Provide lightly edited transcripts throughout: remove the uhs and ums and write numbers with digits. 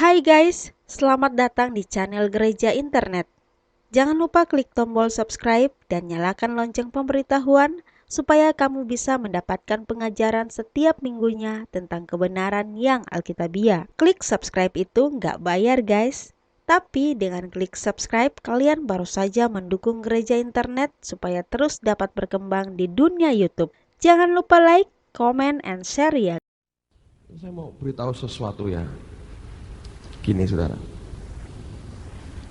Hai guys, selamat datang di channel Gereja Internet. Jangan lupa klik tombol subscribe dan nyalakan lonceng pemberitahuan supaya kamu bisa mendapatkan pengajaran setiap minggunya tentang kebenaran yang alkitabiah. Klik subscribe itu nggak bayar guys, tapi dengan klik subscribe kalian baru saja mendukung Gereja Internet supaya terus dapat berkembang di dunia YouTube. Jangan lupa like, comment, and share ya. Saya mau beritahu sesuatu ya. Gini saudara,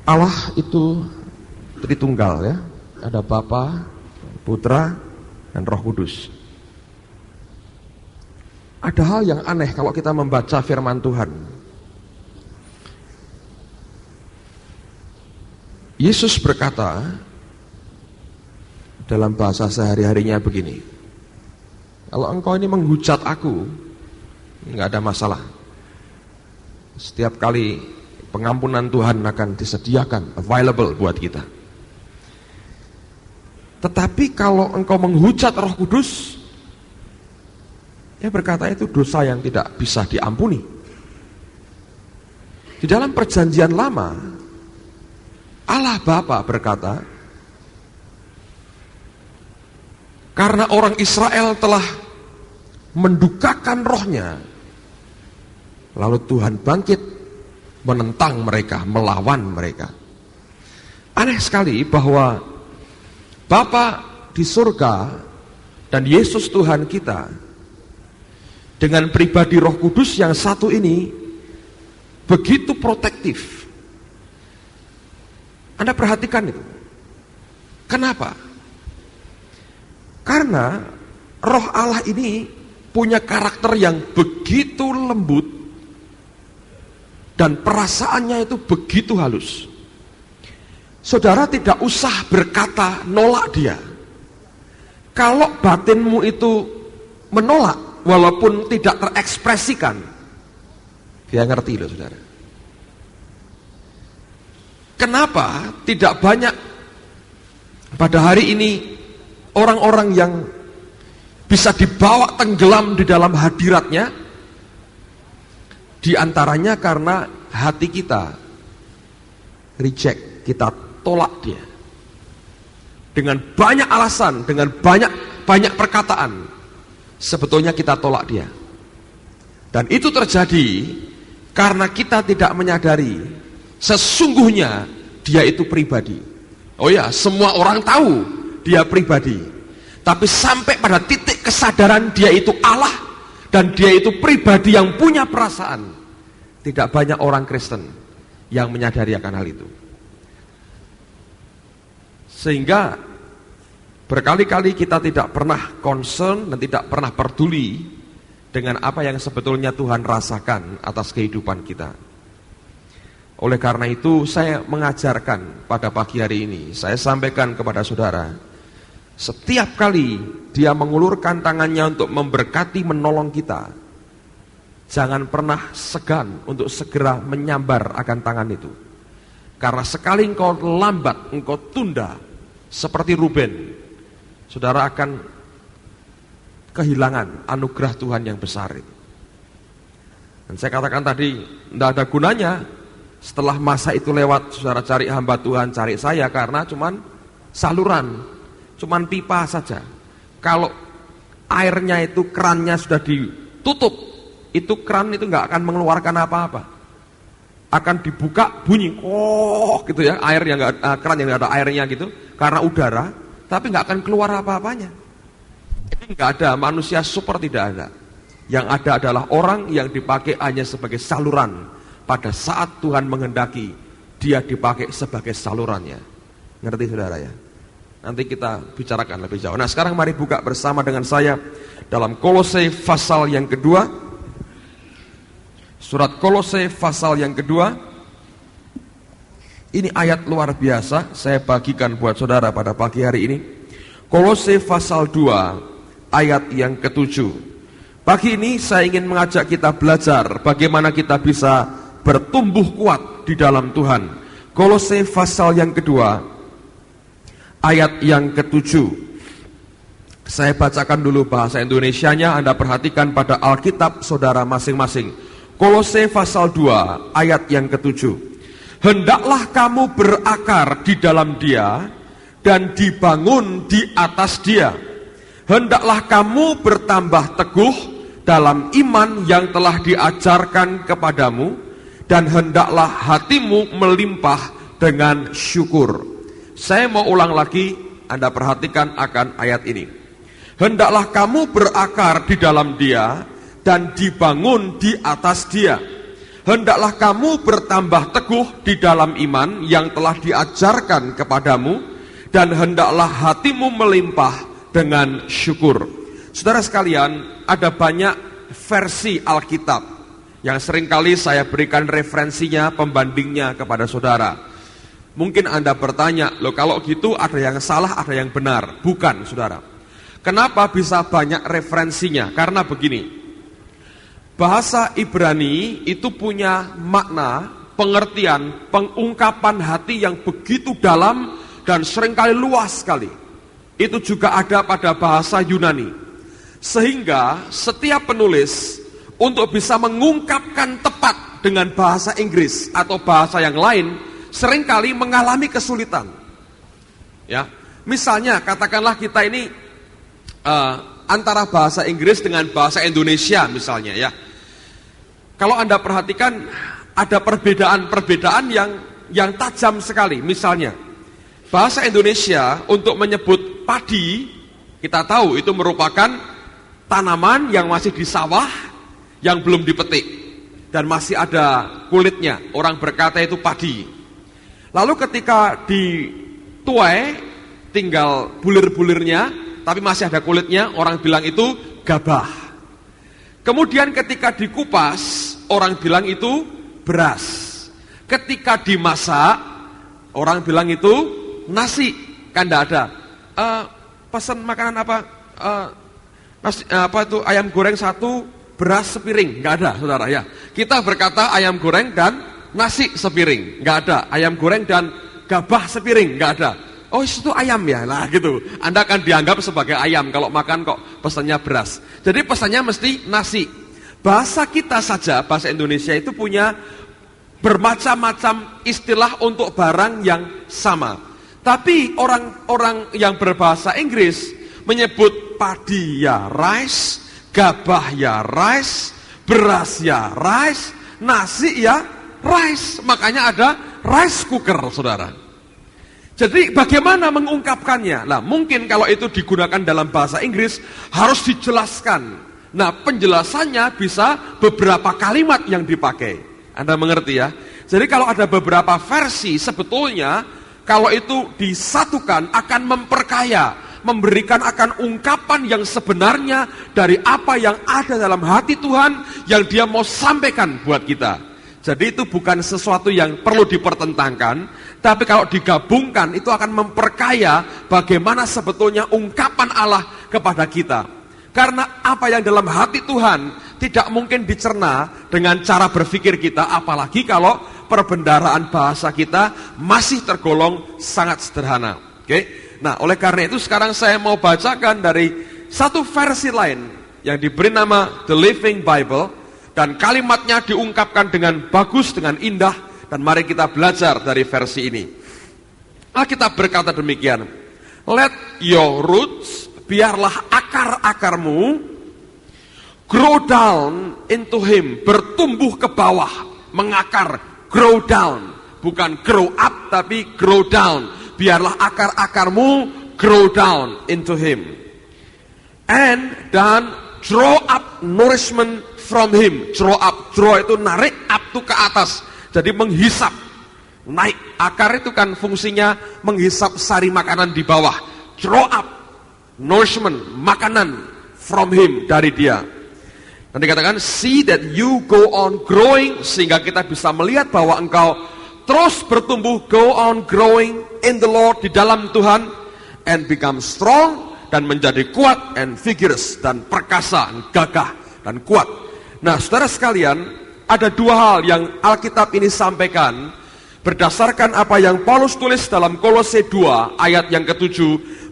Allah itu Tritunggal ya. Ada Bapa, Putra, dan Roh Kudus. Ada hal yang aneh kalau kita membaca firman Tuhan. Yesus berkata dalam bahasa sehari-harinya begini, kalau engkau ini menghujat aku, nggak ada masalah. Setiap kali pengampunan Tuhan akan disediakan, available buat kita. Tetapi kalau engkau menghujat Roh Kudus, dia berkata itu dosa yang tidak bisa diampuni. Di dalam perjanjian lama, Allah Bapa berkata, karena orang Israel telah mendukakan rohnya, lalu Tuhan bangkit menentang mereka, melawan mereka. Aneh sekali bahwa Bapa di surga dan Yesus Tuhan kita dengan pribadi Roh Kudus yang satu ini begitu protektif. Anda perhatikan itu. Kenapa? Karena Roh Allah ini punya karakter yang begitu lembut dan perasaannya itu begitu halus. Saudara tidak usah berkata nolak dia. Kalau batinmu itu menolak walaupun tidak terekspresikan, dia ngerti loh saudara. Kenapa tidak banyak pada hari ini orang-orang yang bisa dibawa tenggelam di dalam hadiratnya? Di antaranya karena hati kita reject, kita tolak dia. Dengan banyak alasan, dengan banyak perkataan, sebetulnya kita tolak dia. Dan itu terjadi karena kita tidak menyadari sesungguhnya dia itu pribadi. Oh ya, semua orang tahu dia pribadi. Tapi sampai pada titik kesadaran dia itu Allah dan dia itu pribadi yang punya perasaan, tidak banyak orang Kristen yang menyadari akan hal itu. Sehingga berkali-kali kita tidak pernah concern dan tidak pernah peduli dengan apa yang sebetulnya Tuhan rasakan atas kehidupan kita. Oleh karena itu saya mengajarkan pada pagi hari ini, saya sampaikan kepada saudara, setiap kali dia mengulurkan tangannya untuk memberkati, menolong kita, jangan pernah segan untuk segera menyambar akan tangan itu. Karena sekali engkau lambat, engkau tunda, seperti Ruben, saudara akan kehilangan anugerah Tuhan yang besar itu. Dan saya katakan tadi, tidak ada gunanya setelah masa itu lewat, saudara cari hamba Tuhan, cari saya, karena cuman saluran, cuman pipa saja. Kalau airnya itu, kerannya sudah ditutup, itu keran itu nggak akan mengeluarkan apa-apa. Akan dibuka bunyi, gitu ya, air yang nggak, keran yang nggak ada airnya gitu, karena udara, tapi nggak akan keluar apa-apanya. Jadi nggak ada manusia super, tidak ada. Yang ada adalah orang yang dipakai hanya sebagai saluran. Pada saat Tuhan menghendaki, dia dipakai sebagai salurannya. Ngerti saudara ya? Nanti kita bicarakan lebih jauh. Nah sekarang mari buka bersama dengan saya dalam Kolose pasal yang kedua. Surat Kolose pasal yang kedua. Ini ayat luar biasa, saya bagikan buat saudara pada pagi hari ini. Kolose pasal 2 ayat yang ke-7. Pagi ini saya ingin mengajak kita belajar bagaimana kita bisa bertumbuh kuat di dalam Tuhan. Kolose pasal yang kedua ayat yang ke-7. Saya bacakan dulu bahasa Indonesianya, Anda perhatikan pada Alkitab saudara masing-masing. Kolose pasal 2 ayat yang ke-7. Hendaklah kamu berakar di dalam Dia dan dibangun di atas Dia. Hendaklah kamu bertambah teguh dalam iman yang telah diajarkan kepadamu, dan hendaklah hatimu melimpah dengan syukur. Saya mau ulang lagi, Anda perhatikan akan ayat ini. Hendaklah kamu berakar di dalam Dia dan dibangun di atas Dia. Hendaklah kamu bertambah teguh di dalam iman yang telah diajarkan kepadamu, dan hendaklah hatimu melimpah dengan syukur. Saudara sekalian, ada banyak versi Alkitab yang seringkali saya berikan referensinya, pembandingnya kepada saudara. Mungkin Anda bertanya, loh kalau gitu ada yang salah, ada yang benar. Bukan, saudara. Kenapa bisa banyak referensinya? Karena begini, bahasa Ibrani itu punya makna, pengertian, pengungkapan hati yang begitu dalam dan seringkali luas sekali. Itu juga ada pada bahasa Yunani. Sehingga setiap penulis untuk bisa mengungkapkan tepat dengan bahasa Inggris atau bahasa yang lain seringkali mengalami kesulitan. Ya, misalnya katakanlah kita ini antara bahasa Inggris dengan bahasa Indonesia misalnya ya. Kalau Anda perhatikan ada perbedaan yang tajam sekali. Misalnya bahasa Indonesia untuk menyebut padi, kita tahu itu merupakan tanaman yang masih di sawah, yang belum dipetik dan masih ada kulitnya. Orang berkata itu padi. Lalu ketika dituai tinggal bulir-bulirnya tapi masih ada kulitnya, orang bilang itu gabah. Kemudian ketika dikupas, orang bilang itu beras. Ketika dimasak, orang bilang itu nasi. Kan enggak ada pesan makanan apa, nasi, apa itu ayam goreng 1, beras sepiring, enggak ada, saudara ya. Kita berkata ayam goreng dan nasi sepiring, enggak ada. Ayam goreng dan gabah sepiring, enggak ada. Oh itu ayam ya, lah gitu. Anda akan dianggap sebagai ayam kalau makan kok pesannya beras. Jadi pesannya mesti nasi. Bahasa kita saja, bahasa Indonesia itu punya bermacam-macam istilah untuk barang yang sama. Tapi orang-orang yang berbahasa Inggris menyebut padi ya rice, gabah ya rice, beras ya rice, nasi ya rice. Makanya ada rice cooker, saudara. Jadi bagaimana mengungkapkannya? Nah, mungkin kalau itu digunakan dalam bahasa Inggris harus dijelaskan. Nah, penjelasannya bisa beberapa kalimat yang dipakai. Anda mengerti ya? Jadi kalau ada beberapa versi, sebetulnya kalau itu disatukan akan memperkaya, memberikan akan ungkapan yang sebenarnya dari apa yang ada dalam hati Tuhan yang Dia mau sampaikan buat kita. Jadi itu bukan sesuatu yang perlu dipertentangkan, tapi kalau digabungkan itu akan memperkaya bagaimana sebetulnya ungkapan Allah kepada kita. Karena apa yang dalam hati Tuhan tidak mungkin dicerna dengan cara berpikir kita, apalagi kalau perbendaharaan bahasa kita masih tergolong sangat sederhana. Oke? Nah, oleh karena itu sekarang saya mau bacakan dari satu versi lain yang diberi nama The Living Bible, dan kalimatnya diungkapkan dengan bagus, dengan indah, dan mari kita belajar dari versi ini. Alkitab berkata demikian, let your roots, biarlah akar-akarmu, grow down into him, bertumbuh ke bawah, mengakar, grow down, bukan grow up, tapi grow down. Biarlah akar-akarmu grow down into him. And dan draw up nourishment from him. Draw up, draw itu narik, up itu ke atas. Jadi menghisap, naik. Akar itu kan fungsinya menghisap sari makanan di bawah. Draw up, nourishment, makanan from him, dari dia. Nanti katakan, see that you go on growing, sehingga kita bisa melihat bahwa engkau terus bertumbuh, go on growing in the Lord, di dalam Tuhan, and become strong, dan menjadi kuat, and vigorous, dan perkasa, dan gagah, dan kuat. Nah, saudara sekalian, ada dua hal yang Alkitab ini sampaikan berdasarkan apa yang Paulus tulis dalam Kolose 2 ayat yang ke-7,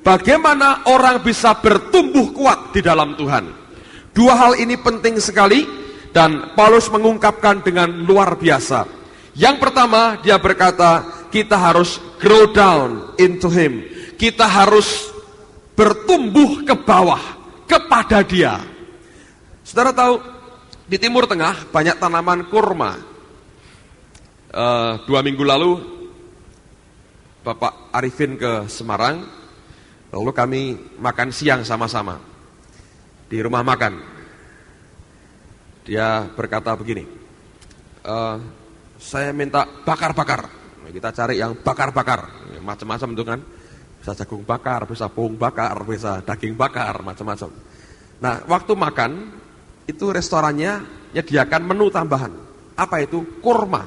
bagaimana orang bisa bertumbuh kuat di dalam Tuhan. Dua hal ini penting sekali, Dan Paulus mengungkapkan dengan luar biasa. Yang pertama, dia berkata, kita harus grow down into him. Kita harus bertumbuh ke bawah, kepada dia. Saudara tahu, di Timur Tengah banyak tanaman kurma. 2 minggu lalu, Bapak Arifin ke Semarang, lalu kami makan siang sama-sama di rumah makan. Dia berkata begini, saya minta bakar-bakar. Kita cari yang bakar-bakar, macam-macam itu kan. Bisa jagung bakar, bisa pohon bakar, bisa daging bakar, macam-macam. Nah, waktu makan, itu restorannya menyediakan menu tambahan. Apa itu? Kurma.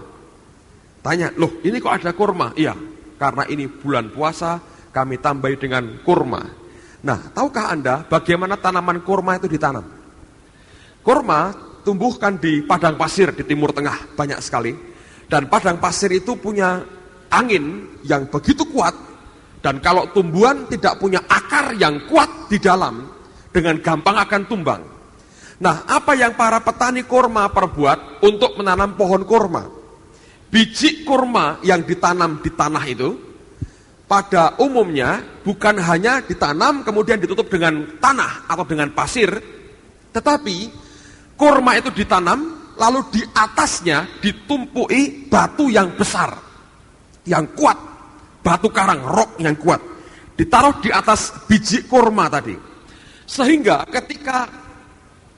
Tanya, loh ini kok ada kurma? Iya, karena ini bulan puasa, kami tambahi dengan kurma. Nah, tahukah Anda bagaimana tanaman kurma itu ditanam? Kurma tumbuhkan di padang pasir di Timur Tengah, banyak sekali. Dan padang pasir itu punya angin yang begitu kuat, dan kalau tumbuhan tidak punya akar yang kuat di dalam, dengan gampang akan tumbang. Nah, apa yang para petani kurma perbuat untuk menanam pohon kurma? Biji kurma yang ditanam di tanah itu, pada umumnya bukan hanya ditanam kemudian ditutup dengan tanah atau dengan pasir, tetapi kurma itu ditanam, lalu di atasnya ditumpui batu yang besar, yang kuat, batu karang, rock yang kuat, ditaruh di atas biji kurma tadi. Sehingga ketika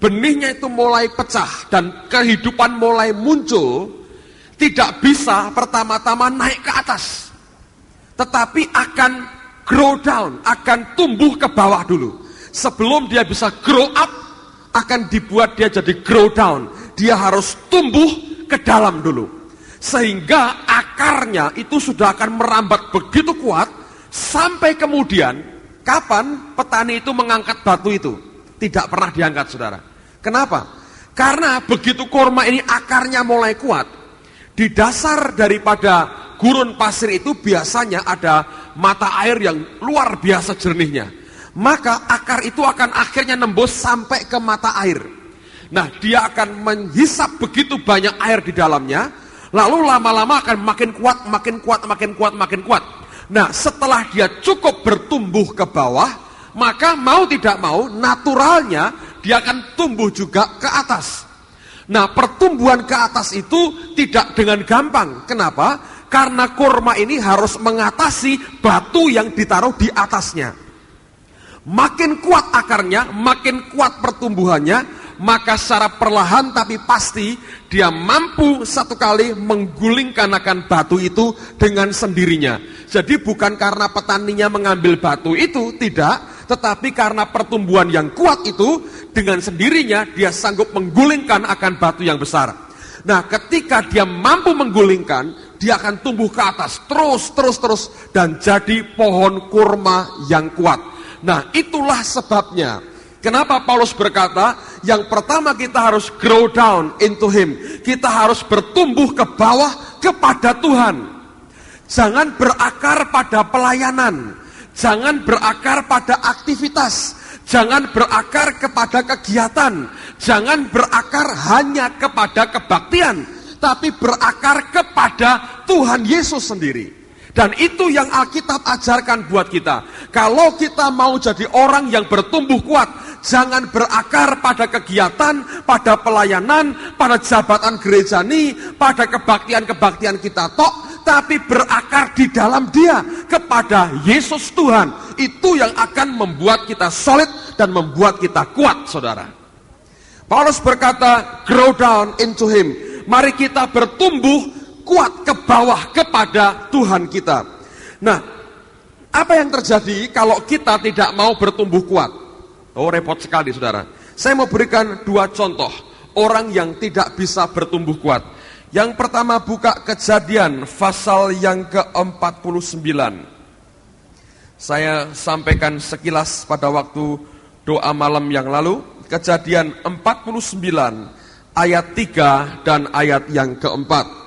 benihnya itu mulai pecah dan kehidupan mulai muncul, tidak bisa pertama-tama naik ke atas, tetapi akan grow down, akan tumbuh ke bawah dulu. Sebelum dia bisa grow up, akan dibuat dia jadi grow down. Dia harus tumbuh ke dalam dulu. Sehingga akarnya itu sudah akan merambat begitu kuat, sampai kemudian, kapan petani itu mengangkat batu itu? Tidak pernah diangkat, saudara. Kenapa? Karena begitu kurma ini akarnya mulai kuat, di dasar daripada gurun pasir itu biasanya ada mata air yang luar biasa jernihnya. Maka akar itu akan akhirnya nembus sampai ke mata air. Nah, dia akan menghisap begitu banyak air di dalamnya, lalu lama-lama akan makin kuat, makin kuat, makin kuat, makin kuat. Nah, setelah dia cukup bertumbuh ke bawah, maka mau tidak mau, naturalnya dia akan tumbuh juga ke atas. Nah, pertumbuhan ke atas itu tidak dengan gampang. Kenapa? Karena kurma ini harus mengatasi batu yang ditaruh di atasnya. Makin kuat akarnya, makin kuat pertumbuhannya, maka secara perlahan tapi pasti dia mampu satu kali menggulingkan akan batu itu dengan sendirinya. Jadi bukan karena petaninya mengambil batu itu, tidak, tetapi karena pertumbuhan yang kuat itu, dengan sendirinya dia sanggup menggulingkan akan batu yang besar. Nah, ketika dia mampu menggulingkan, dia akan tumbuh ke atas terus dan jadi pohon kurma yang kuat. Nah, itulah sebabnya kenapa Paulus berkata, yang pertama kita harus grow down into him. Kita harus bertumbuh ke bawah kepada Tuhan. Jangan berakar pada pelayanan, jangan berakar pada aktivitas, jangan berakar kepada kegiatan, jangan berakar hanya kepada kebaktian, tapi berakar kepada Tuhan Yesus sendiri. Dan itu yang Alkitab ajarkan buat kita. Kalau kita mau jadi orang yang bertumbuh kuat, jangan berakar pada kegiatan, pada pelayanan, pada jabatan gerejani, pada kebaktian-kebaktian kita tok, tapi berakar di dalam Dia, kepada Yesus Tuhan. Itu yang akan membuat kita solid dan membuat kita kuat, saudara. Paulus berkata, grow down into him. Mari kita bertumbuh kuat ke bawah kepada Tuhan kita. Nah, apa yang terjadi kalau kita tidak mau bertumbuh kuat? Oh, repot sekali, saudara. Saya mau berikan 2 contoh orang yang tidak bisa bertumbuh kuat. Yang pertama, buka Kejadian pasal yang ke-49. Saya sampaikan sekilas pada waktu doa malam yang lalu. Kejadian 49 ayat 3 dan ayat yang keempat.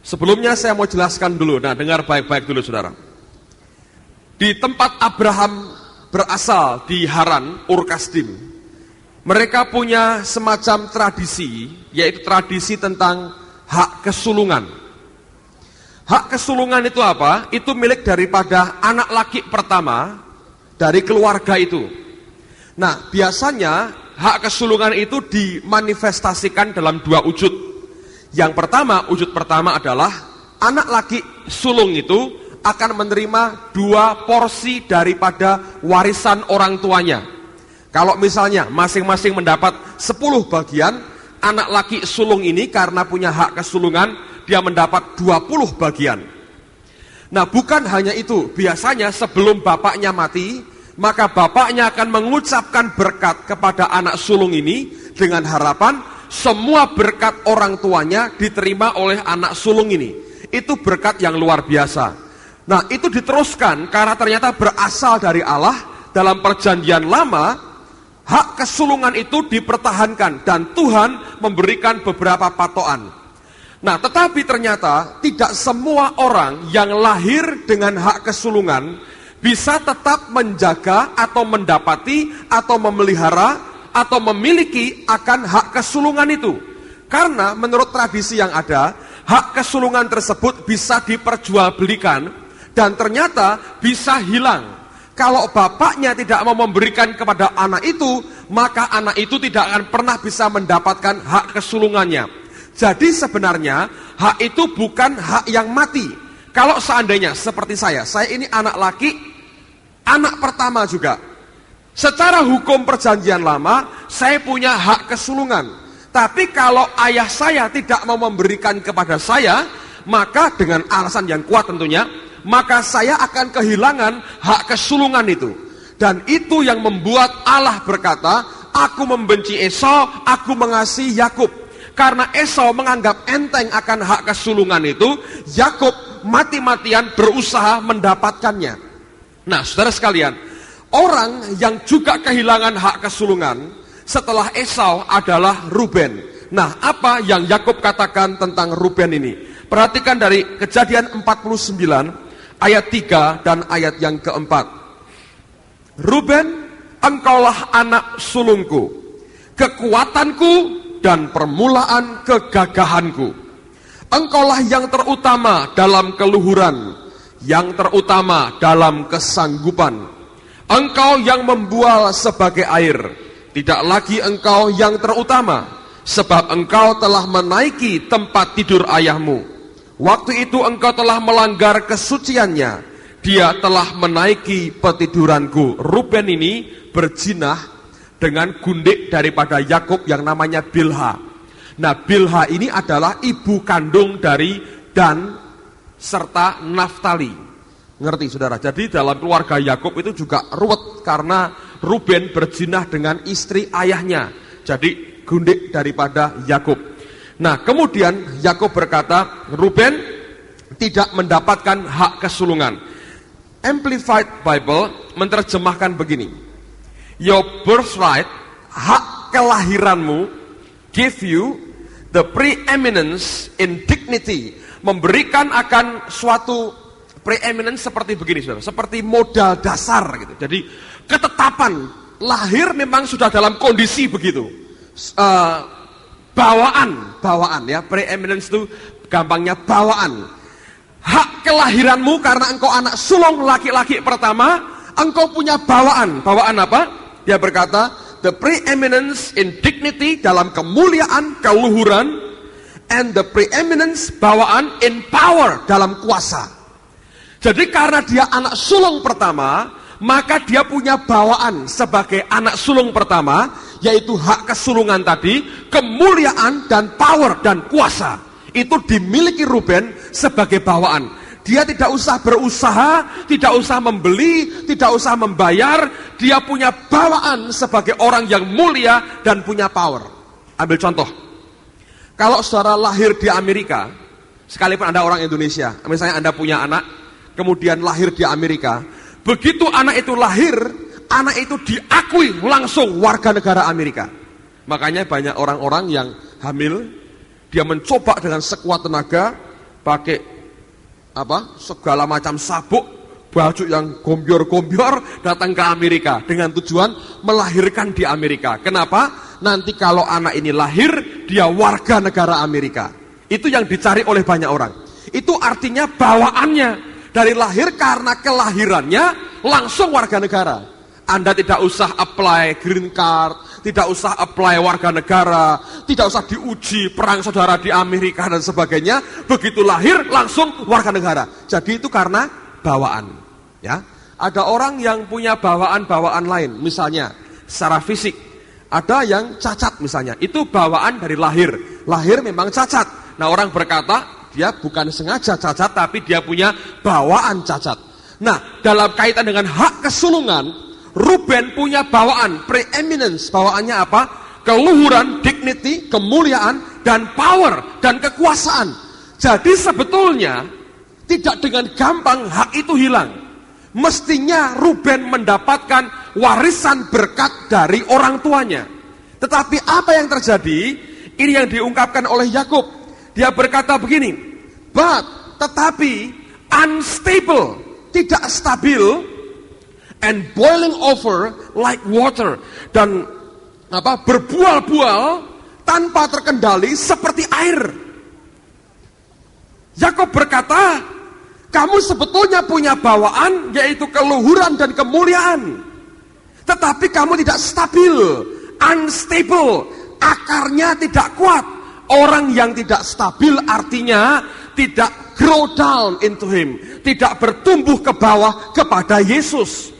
Sebelumnya saya mau jelaskan dulu. Nah, dengar baik-baik dulu, saudara. Di tempat Abraham berasal di Haran, Ur Kasdim, Mereka punya semacam tradisi, yaitu tradisi tentang hak kesulungan. Hak kesulungan itu apa? Itu milik daripada anak laki pertama dari keluarga itu. Nah, biasanya hak kesulungan itu dimanifestasikan dalam dua wujud. Yang pertama, wujud pertama adalah anak laki sulung itu akan menerima 2 porsi daripada warisan orang tuanya. Kalau misalnya masing-masing mendapat 10 bagian, anak laki sulung ini karena punya hak kesulungan, dia mendapat 20 bagian. Nah, bukan hanya itu, biasanya sebelum bapaknya mati, maka bapaknya akan mengucapkan berkat kepada anak sulung ini dengan harapan semua berkat orang tuanya diterima oleh anak sulung ini. Itu berkat yang luar biasa. Nah, itu diteruskan karena ternyata berasal dari Allah. Dalam perjanjian lama, hak kesulungan itu dipertahankan dan Tuhan memberikan beberapa patokan. Nah, tetapi ternyata tidak semua orang yang lahir dengan hak kesulungan bisa tetap menjaga atau mendapati atau memelihara atau memiliki akan hak kesulungan itu. Karena menurut tradisi yang ada, hak kesulungan tersebut bisa diperjualbelikan dan ternyata bisa hilang. Kalau bapaknya tidak mau memberikan kepada anak itu, maka anak itu tidak akan pernah bisa mendapatkan hak kesulungannya. Jadi sebenarnya hak itu bukan hak yang mati. Kalau seandainya seperti saya ini anak laki, anak pertama juga. Secara hukum perjanjian lama, saya punya hak kesulungan. Tapi kalau ayah saya tidak mau memberikan kepada saya, maka dengan alasan yang kuat tentunya, maka saya akan kehilangan hak kesulungan itu. Dan itu yang membuat Allah berkata, aku membenci Esau, aku mengasihi Yakub. Karena Esau menganggap enteng akan hak kesulungan itu, Yakub mati-matian berusaha mendapatkannya. Nah, saudara sekalian, orang yang juga kehilangan hak kesulungan setelah Esau adalah Ruben. Nah, apa yang Yakub katakan tentang Ruben ini? Perhatikan dari Kejadian 49 ayat 3 dan ayat yang keempat. Ruben, engkaulah anak sulungku, kekuatanku dan permulaan kegagahanku. Engkaulah yang terutama dalam keluhuran, yang terutama dalam kesanggupan. Engkau yang membual sebagai air, tidak lagi engkau yang terutama, sebab engkau telah menaiki tempat tidur ayahmu. Waktu itu engkau telah melanggar kesuciannya, dia telah menaiki petiduranku. Ruben ini berjinah dengan gundik daripada Yakub yang namanya Bilha. Nah, Bilha ini adalah ibu kandung dari Dan serta Naftali. Ngerti saudara? Jadi dalam keluarga Yakub itu juga ruwet karena Ruben berjinah dengan istri ayahnya. Jadi gundik daripada Yakub. Nah, kemudian Yakub berkata, Ruben tidak mendapatkan hak kesulungan. Amplified Bible menerjemahkan begini. Your birthright, hak kelahiranmu, give you the preeminence in dignity, memberikan akan suatu preeminence seperti begini, saudara, seperti modal dasar gitu. Jadi ketetapan lahir memang sudah dalam kondisi begitu. Bawaan ya, preeminence itu gampangnya bawaan. Hak kelahiranmu karena engkau anak sulung laki-laki pertama, engkau punya bawaan. Bawaan apa? Dia berkata, the preeminence in dignity, dalam kemuliaan, keluhuran, and the preeminence, bawaan, in power, dalam kuasa. Jadi karena dia anak sulung pertama, maka dia punya bawaan sebagai anak sulung pertama, yaitu hak kesulungan tadi, kemuliaan dan power dan kuasa. Itu dimiliki Ruben sebagai bawaan. Dia tidak usah berusaha, tidak usah membeli, tidak usah membayar. Dia punya bawaan sebagai orang yang mulia dan punya power. Ambil contoh. Kalau saudara lahir di Amerika, sekalipun Anda orang Indonesia, misalnya Anda punya anak, kemudian lahir di Amerika, begitu anak itu lahir, anak itu diakui langsung warga negara Amerika. Makanya banyak orang-orang yang hamil, dia mencoba dengan sekuat tenaga, pakai segala macam sabuk, baju yang gombior-gombior datang ke Amerika dengan tujuan melahirkan di Amerika. Kenapa? Nanti kalau anak ini lahir, dia warga negara Amerika. Itu yang dicari oleh banyak orang. Itu artinya bawaannya dari lahir karena kelahirannya langsung warga negara. Anda tidak usah apply green card, tidak usah apply warga negara, tidak usah diuji perang saudara di Amerika dan sebagainya. Begitu lahir langsung warga negara. Jadi itu karena bawaan. Ya, ada orang yang punya bawaan-bawaan lain, misalnya secara fisik. Ada yang cacat misalnya, itu bawaan dari lahir. Lahir memang cacat. Nah, orang berkata dia bukan sengaja cacat, tapi dia punya bawaan cacat. Nah, dalam kaitan dengan hak kesulungan, Ruben punya bawaan, preeminence. Bawaannya apa? Keluhuran, dignity, kemuliaan, dan power, dan kekuasaan. Jadi sebetulnya tidak dengan gampang hak itu hilang. Mestinya Ruben mendapatkan warisan berkat dari orang tuanya. Tetapi apa yang terjadi? Ini yang diungkapkan oleh Yakub. Dia berkata begini, tetapi unstable, tidak stabil, and boiling over like water, dan berbual-bual tanpa terkendali seperti air. Yakub berkata, kamu sebetulnya punya bawaan, yaitu keluhuran dan kemuliaan, tetapi kamu tidak stabil, unstable, akarnya tidak kuat. Orang yang tidak stabil artinya tidak grow down into him, tidak bertumbuh ke bawah kepada Yesus.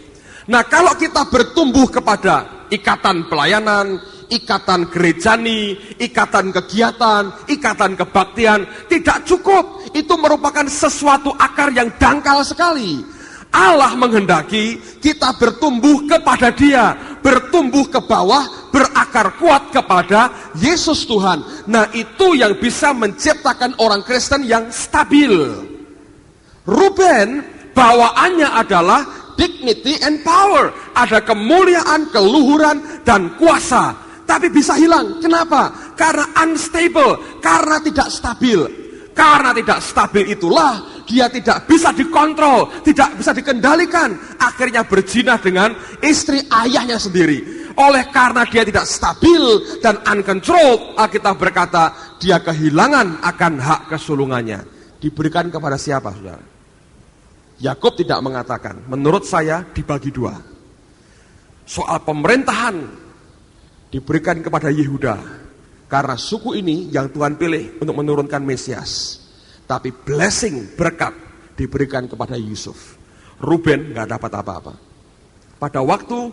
Nah, kalau kita bertumbuh kepada ikatan pelayanan, ikatan gerejani, ikatan kegiatan, ikatan kebaktian, tidak cukup. Itu merupakan sesuatu akar yang dangkal sekali. Allah menghendaki kita bertumbuh kepada Dia, bertumbuh ke bawah, berakar kuat kepada Yesus Tuhan. Nah, itu yang bisa menciptakan orang Kristen yang stabil. Ruben, bawaannya adalah dignity and power. Ada kemuliaan, keluhuran, dan kuasa. Tapi bisa hilang. Kenapa? Karena unstable, karena tidak stabil. Karena tidak stabil itulah dia tidak bisa dikontrol, tidak bisa dikendalikan. Akhirnya berzina dengan istri ayahnya sendiri. Oleh karena dia tidak stabil dan uncontrolled, Alkitab berkata dia kehilangan akan hak kesulungannya. Diberikan kepada siapa, saudara? Yakub tidak mengatakan. Menurut saya dibagi dua. Soal pemerintahan diberikan kepada Yehuda, karena suku ini yang Tuhan pilih untuk menurunkan Mesias. Tapi blessing, berkat diberikan kepada Yusuf. Ruben gak dapat apa-apa. Pada waktu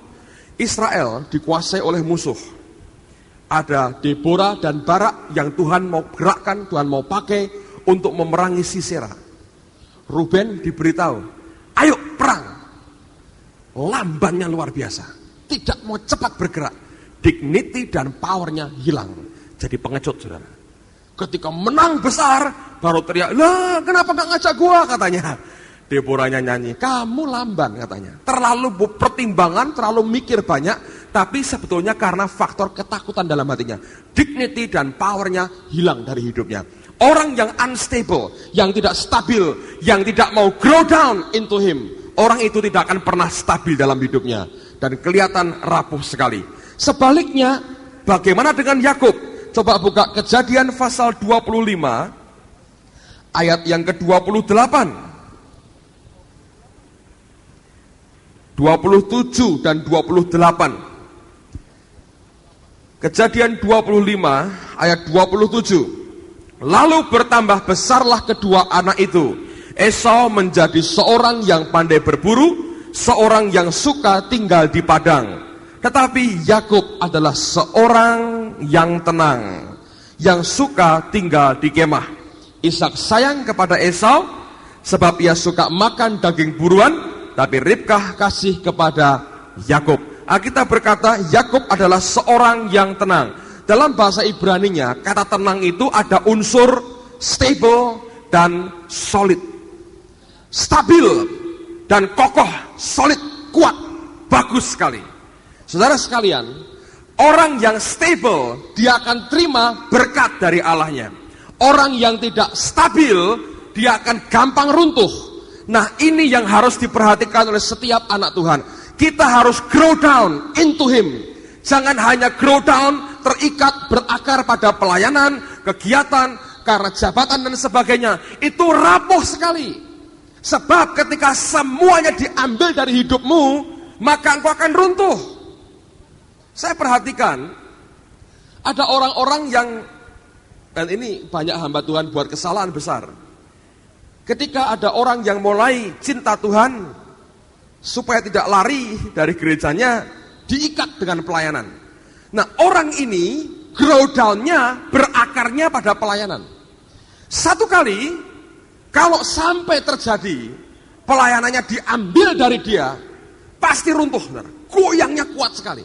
Israel dikuasai oleh musuh, ada Deborah dan Barak yang Tuhan mau gerakkan, Tuhan mau pakai untuk memerangi Sisera. Ruben diberitahu, ayo perang. Lambannya luar biasa, tidak mau cepat bergerak. Dignity dan powernya hilang. Jadi pengecut, saudara. Ketika menang besar, baru teriak, lah kenapa gak ngajak gua, katanya. Deborahnya nyanyi, kamu lamban, katanya. Terlalu pertimbangan, terlalu mikir banyak, tapi sebetulnya karena faktor ketakutan dalam hatinya. Dignity dan powernya hilang dari hidupnya. Orang yang unstable, yang tidak stabil, yang tidak mau grow down into him, orang itu tidak akan pernah stabil dalam hidupnya. Dan kelihatan rapuh sekali. Sebaliknya, bagaimana dengan Yakub? Coba buka Kejadian pasal 25 ayat yang ke-28, 27 dan 28. Kejadian 25 ayat 27. Lalu bertambah besarlah kedua anak itu. Esau menjadi seorang yang pandai berburu, seorang yang suka tinggal di padang. Tetapi Yakub adalah seorang yang tenang, yang suka tinggal di kemah. Ishak sayang kepada Esau sebab ia suka makan daging buruan, tapi Ribkah kasih kepada Yakub. Alkitab berkata Yakub adalah seorang yang tenang. Dalam bahasa Ibraninya, kata tenang itu ada unsur stable dan solid. Stabil dan kokoh, solid, kuat, bagus sekali. Saudara sekalian, orang yang stable, dia akan terima berkat dari Allahnya. Orang yang tidak stabil, dia akan gampang runtuh. Nah, ini yang harus diperhatikan oleh setiap anak Tuhan. Kita harus grow down into Him. Jangan hanya grow down, terikat, berakar pada pelayanan, kegiatan, karena jabatan dan sebagainya. Itu rapuh sekali. Sebab ketika semuanya diambil dari hidupmu, maka engkau akan runtuh. Saya perhatikan, ada orang-orang yang, dan ini banyak hamba Tuhan buat kesalahan besar. Ketika ada orang yang mulai cinta Tuhan, supaya tidak lari dari gerejanya, diikat dengan pelayanan. Nah, orang ini grow down-nya, berakarnya pada pelayanan. Satu kali, kalau sampai terjadi pelayanannya diambil dari dia, pasti runtuh, goyangnya kuat sekali.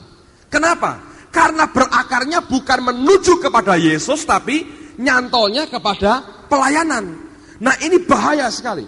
Kenapa? Karena berakarnya bukan menuju kepada Yesus, tapi nyantolnya kepada pelayanan. Nah, ini bahaya sekali.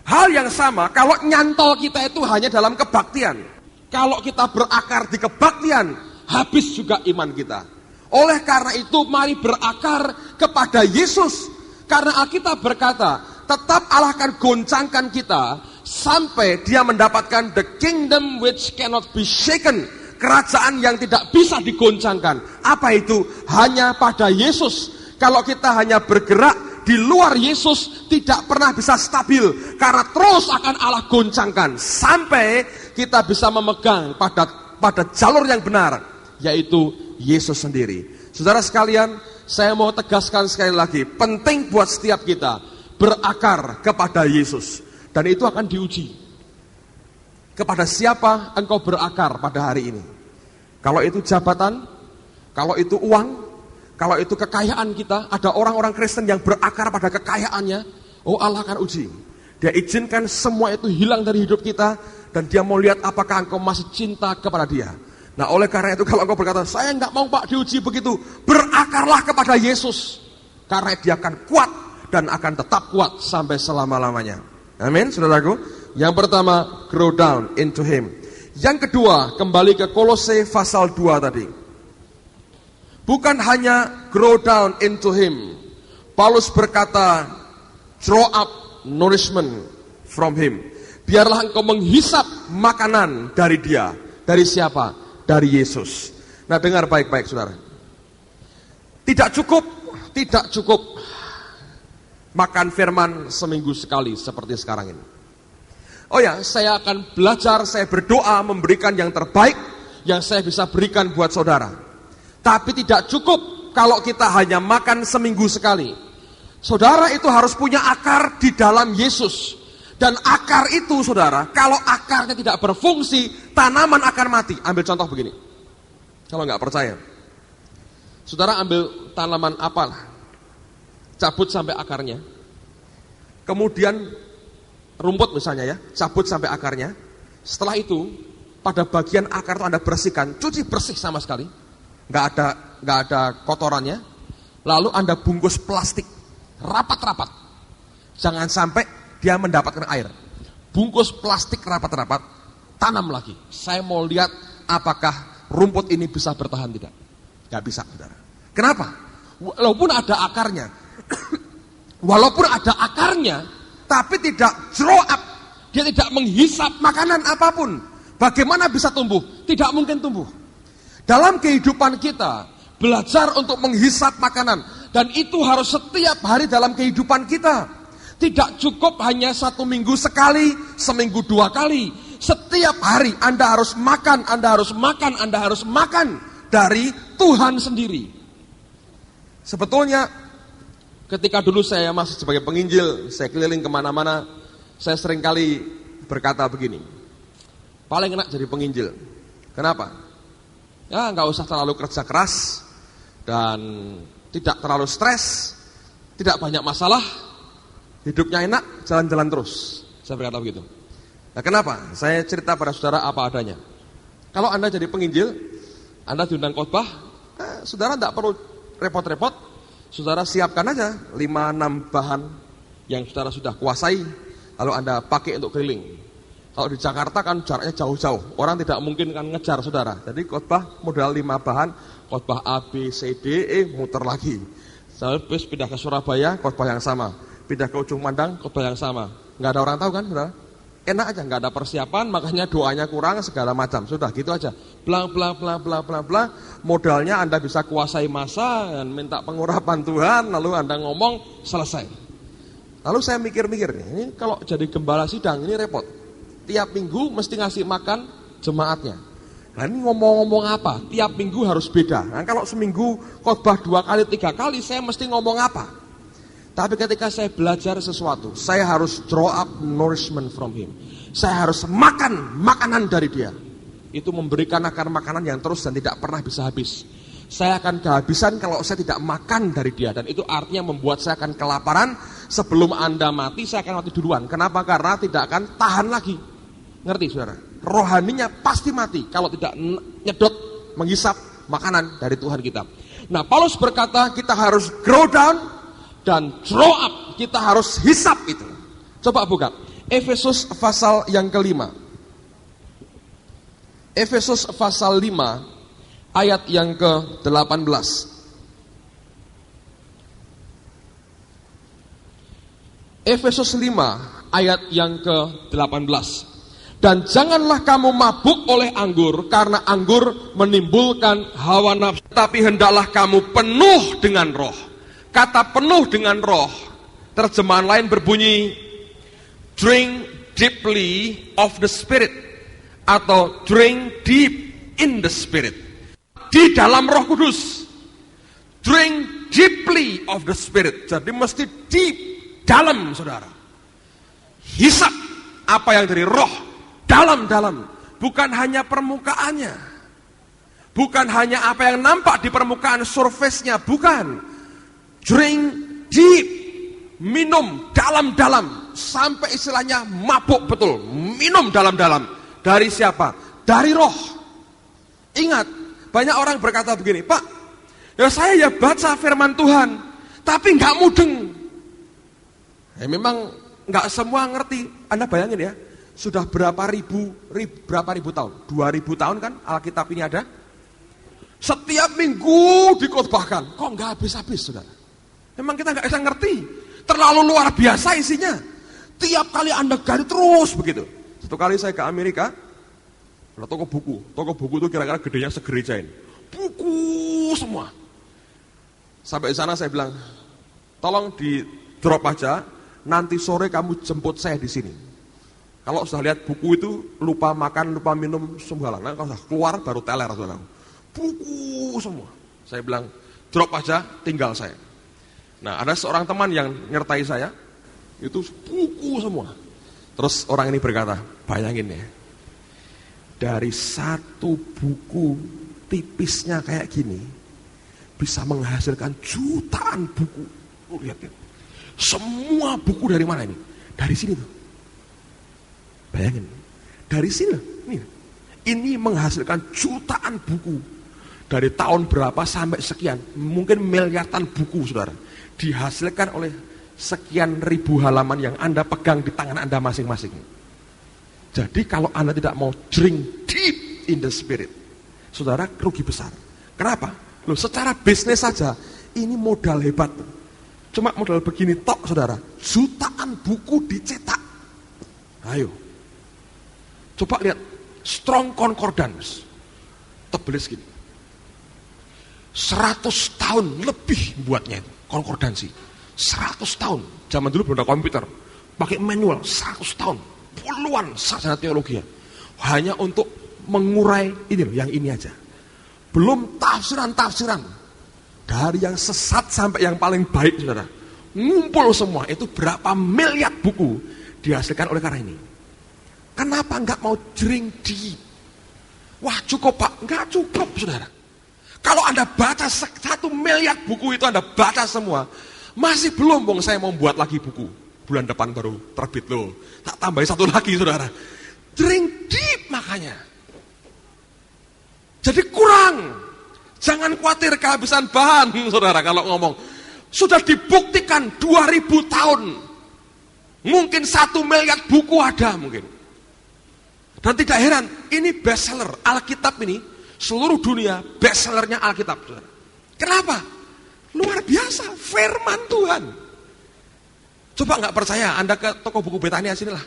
Hal yang sama kalau nyantol kita itu hanya dalam kebaktian. Kalau kita berakar di kebaktian, habis juga iman kita. Oleh karena itu, mari berakar kepada Yesus. Karena Alkitab berkata, tetap Allah akan goncangkan kita sampai dia mendapatkan the kingdom which cannot be shaken. Kerajaan yang tidak bisa digoncangkan. Apa itu? Hanya pada Yesus. Kalau kita hanya bergerak di luar Yesus, tidak pernah bisa stabil. Karena terus akan Allah goncangkan. Sampai kita bisa memegang pada jalur yang benar, yaitu Yesus sendiri. Saudara sekalian, saya mau tegaskan sekali lagi, penting buat setiap kita berakar kepada Yesus. Dan itu akan diuji. Kepada siapa engkau berakar pada hari ini? Kalau itu jabatan, kalau itu uang, kalau itu kekayaan kita, ada orang-orang Kristen yang berakar pada kekayaannya, oh Allah akan uji. Dia izinkan semua itu hilang dari hidup kita, dan dia mau lihat apakah engkau masih cinta kepada dia. Nah, oleh karena itu kalau engkau berkata, saya enggak mau Pak diuji begitu, berakarlah kepada Yesus. Karena dia akan kuat, dan akan tetap kuat sampai selama-lamanya. Amin, saudaraku. Yang pertama, grow down into Him. Yang kedua, kembali ke Kolose pasal 2 tadi. Bukan hanya grow down into Him. Paulus berkata, draw up nourishment from Him. Biarlah engkau menghisap makanan dari Dia. Dari siapa? Dari Yesus. Nah, dengar baik-baik saudara. Tidak cukup makan firman seminggu sekali seperti sekarang ini. Oh ya, saya akan belajar, saya berdoa memberikan yang terbaik yang saya bisa berikan buat saudara. Tapi tidak cukup kalau kita hanya makan seminggu sekali. Saudara itu harus punya akar di dalam Yesus. Dan akar itu saudara, kalau akarnya tidak berfungsi, tanaman akan mati. Ambil contoh begini. Kalau nggak percaya. Saudara ambil tanaman apalah. Cabut sampai akarnya. Kemudian rumput misalnya ya, cabut sampai akarnya. Setelah itu, pada bagian akar itu Anda bersihkan, cuci bersih sama sekali. Nggak ada kotorannya. Lalu Anda bungkus plastik rapat-rapat. Jangan sampai dia mendapatkan air. Bungkus plastik rapat-rapat, tanam lagi. Saya mau lihat apakah rumput ini bisa bertahan tidak. Nggak bisa, saudara. Kenapa? Walaupun ada akarnya, tapi tidak grow up. Dia tidak menghisap makanan apapun. Bagaimana bisa tumbuh? Tidak mungkin tumbuh. Dalam kehidupan kita, belajar untuk menghisap makanan. Dan itu harus setiap hari dalam kehidupan kita. Tidak cukup hanya 1 minggu sekali, seminggu 2 kali. Setiap hari Anda harus makan, Anda harus makan dari Tuhan sendiri. Sebetulnya ketika dulu saya masih sebagai penginjil, saya keliling kemana-mana, saya seringkali berkata begini, paling enak jadi penginjil. Kenapa? Ya nggak usah terlalu kerja keras, dan tidak terlalu stres, tidak banyak masalah, hidupnya enak, jalan-jalan terus. Saya berkata begitu. Nah, kenapa? Saya cerita pada saudara apa adanya. Kalau Anda jadi penginjil, Anda diundang khotbah, saudara tidak perlu repot-repot. Saudara siapkan aja 5-6 bahan yang saudara sudah kuasai, lalu Anda pakai untuk keliling. Kalau di Jakarta kan jaraknya jauh-jauh, orang tidak mungkin kan ngejar saudara. Jadi khotbah modal 5 bahan, khotbah A, B, C, D, E, muter lagi. Saya pindah ke Surabaya, khotbah yang sama. pindah ke ujung pandang, khotbah yang sama. Nggak ada orang tahu kan, saudara? Enak aja, nggak ada persiapan, makanya doanya kurang, segala macam. Sudah gitu aja. Bla bla bla bla bla bla. Modalnya Anda bisa kuasai masa dan minta pengurapan Tuhan, lalu Anda ngomong, selesai. Lalu saya mikir-mikir nih, ini kalau jadi gembala sidang ini repot. Tiap minggu mesti ngasih makan jemaatnya. Nah ini ngomong-ngomong apa? Tiap minggu harus beda. Nah kalau seminggu khotbah 2 kali 3 kali, saya mesti ngomong apa? Tapi ketika saya belajar sesuatu, saya harus draw up nourishment from him. Saya harus makan makanan dari dia. Itu memberikan akan makanan yang terus dan tidak pernah bisa habis. Saya akan kehabisan kalau saya tidak makan dari dia. Dan itu artinya membuat saya akan kelaparan. Sebelum Anda mati, saya akan mati duluan. Kenapa? Karena tidak akan tahan lagi. Ngerti saudara? Rohaninya pasti mati kalau tidak nyedot, menghisap makanan dari Tuhan kita. Nah Paulus berkata kita harus grow down dan draw up, kita harus hisap itu. Coba buka Efesus pasal yang kelima. Efesus pasal 5 ayat yang ke-18. Efesus 5 ayat yang ke-18. Dan janganlah kamu mabuk oleh anggur, karena anggur menimbulkan hawa nafsu, tapi hendaklah kamu penuh dengan roh. Kata penuh dengan roh, terjemahan lain berbunyi drink deeply of the spirit, atau drink deep in the spirit. Di dalam Roh Kudus. Drink deeply of the spirit. Jadi mesti deep, dalam saudara. Hisap apa yang dari roh, dalam-dalam. Bukan hanya permukaannya. Bukan hanya apa yang nampak di permukaan surface-nya, bukan. Drink deep, minum dalam-dalam, sampai istilahnya mabuk betul, minum dalam-dalam. Dari siapa? Dari roh. Ingat, banyak orang berkata begini, Pak, ya saya ya baca firman Tuhan, tapi nggak mudeng. Ya memang nggak semua ngerti. Anda bayangin ya, sudah berapa ribu tahun? 2000 tahun kan Alkitab ini ada? Setiap minggu dikhotbahkan, kok nggak habis-habis saudara? Memang kita nggak bisa ngerti, terlalu luar biasa isinya. Tiap kali Anda gali terus begitu. Satu kali saya ke Amerika, ada toko buku itu kira-kira gedenya segereja ini. Buku semua. Sampai di sana saya bilang, tolong di drop aja, nanti sore kamu jemput saya di sini. Kalau sudah lihat buku itu, lupa makan, lupa minum, semua. Nah, kalau sudah keluar baru teler saudara. Buku semua. Saya bilang, drop aja, tinggal saya. Nah, ada seorang teman yang nyertai saya, itu buku semua. Terus orang ini berkata, bayangin ya, dari satu buku tipisnya kayak gini, bisa menghasilkan jutaan buku. Lihat ya, semua buku dari mana ini? Dari sini tuh. Bayangin, dari sini ini menghasilkan jutaan buku. Dari tahun berapa sampai sekian, mungkin miliaran buku saudara. Dihasilkan oleh sekian ribu halaman yang Anda pegang di tangan Anda masing-masing. Jadi kalau Anda tidak mau drink deep in the spirit, saudara rugi besar. Kenapa? Loh, secara bisnis saja ini modal hebat. Cuma modal begini tok saudara, jutaan buku dicetak. Ayo, coba lihat Strong Concordance, tebelnya segini, 100 tahun lebih buatnya itu. Konkordansi 100 tahun, zaman dulu belum ada komputer, pakai manual 100 tahun, puluhan sarjana teologi hanya untuk mengurai ini loh, yang ini aja. Belum tafsiran dari yang sesat sampai yang paling baik saudara, ngumpul semua. Itu berapa miliar buku dihasilkan oleh karena ini. Kenapa nggak mau drink deep? Wah cukup Pak, nggak cukup saudara. Kalau Anda baca 1 miliar buku itu Anda baca semua, masih belum, bong saya mau buat lagi buku. Bulan depan baru terbit loh. Tak tambahin 1 lagi saudara. Drink deep makanya. Jadi kurang. Jangan khawatir kehabisan bahan saudara kalau ngomong. Sudah dibuktikan 2000 tahun. Mungkin 1 miliar buku ada mungkin. Dan tidak heran, ini bestseller Alkitab ini. Seluruh dunia bestsellernya Alkitab. Kenapa? Luar biasa, firman Tuhan. Coba nggak percaya, Anda ke toko buku Betania sini lah.